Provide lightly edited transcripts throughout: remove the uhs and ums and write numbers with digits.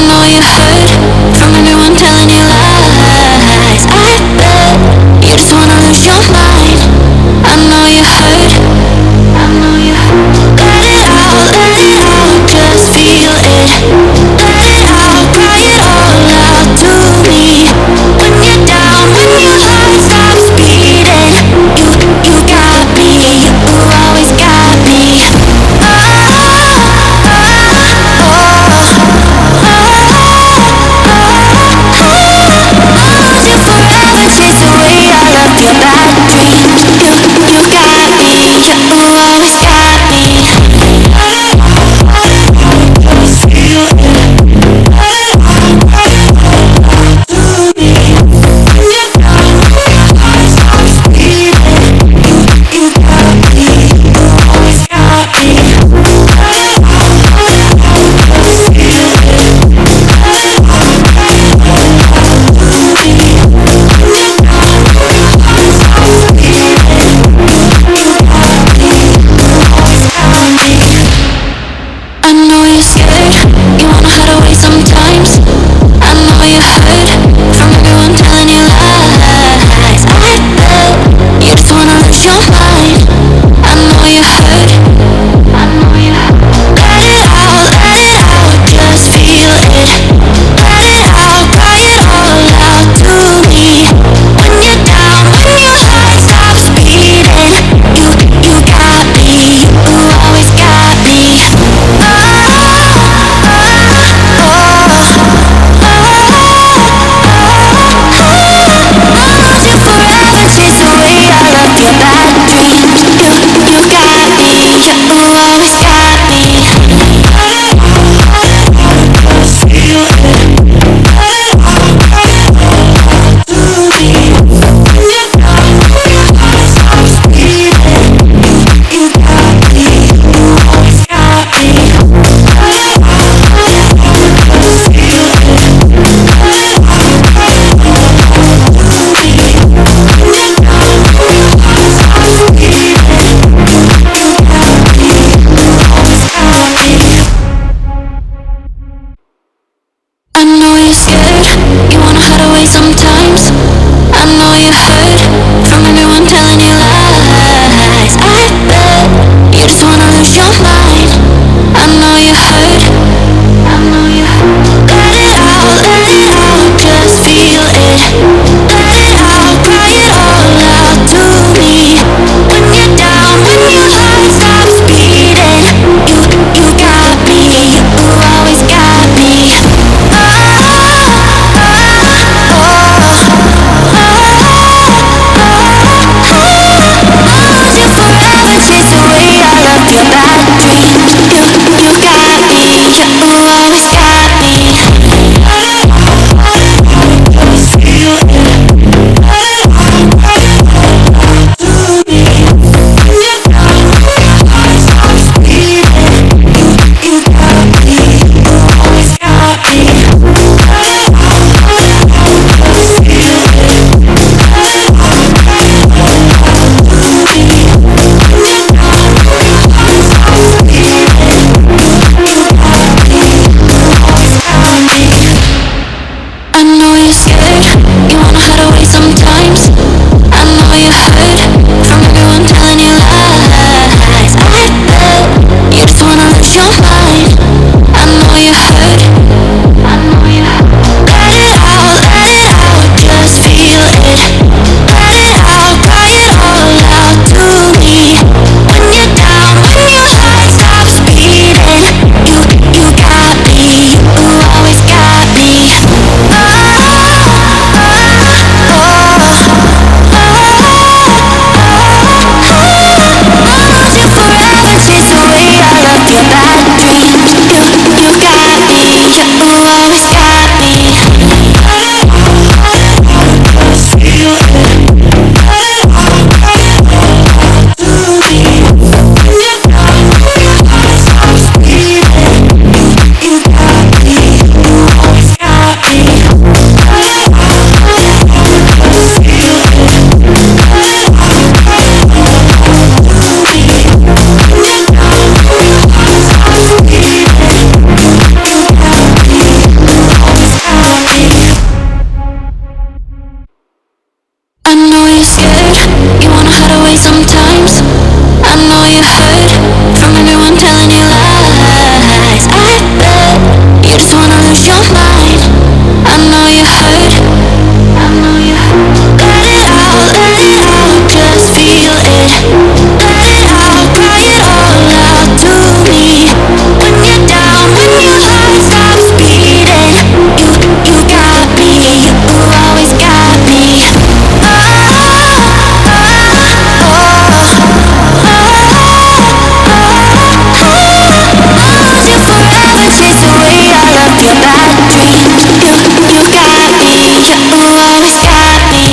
know you heard from everyone telling you lies. I bet you just wanna lose your mind. I know you heard. I know you heard. Let it out, just feel it. Let it out, cry it all out to me. When you're down, when your heart stops beating, you got me, you always got me. Oh, oh, oh, oh, oh. heard from everyone telling you lies. I bet you just wanna lose your mind. I know you heard. I know you heard. Let it out, just feel it. Let it out, cry it all out to me. When you're down, when your heart stops beating, you got me, you always got me. Chase away all of your bad dreams. You got me, you always got me.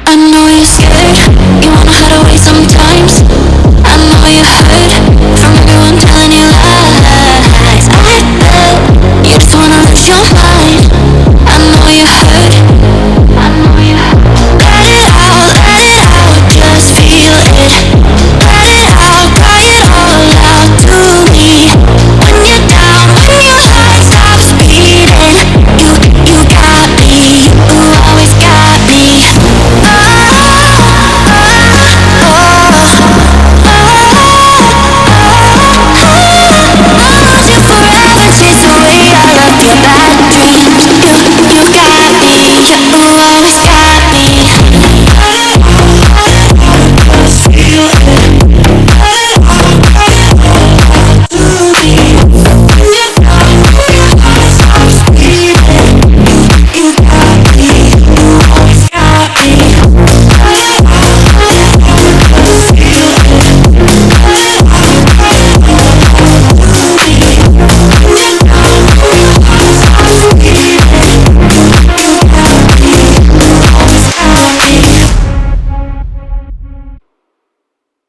I know you're scared, you wanna hide away sometimes. I know you heard from everyone telling you lies. I bet you just wanna lose your mind. I know you heard. I know you heard. Let it out, just feel it. Let it out, cry it all out to me. When you're down, when your heart stops beating, you got me, you always got me. Chase away all of your bad dreams. You got me, you always got me.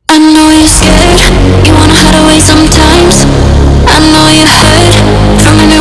I know you're scared, you wanna hide away sometimes. I know you heard from everyone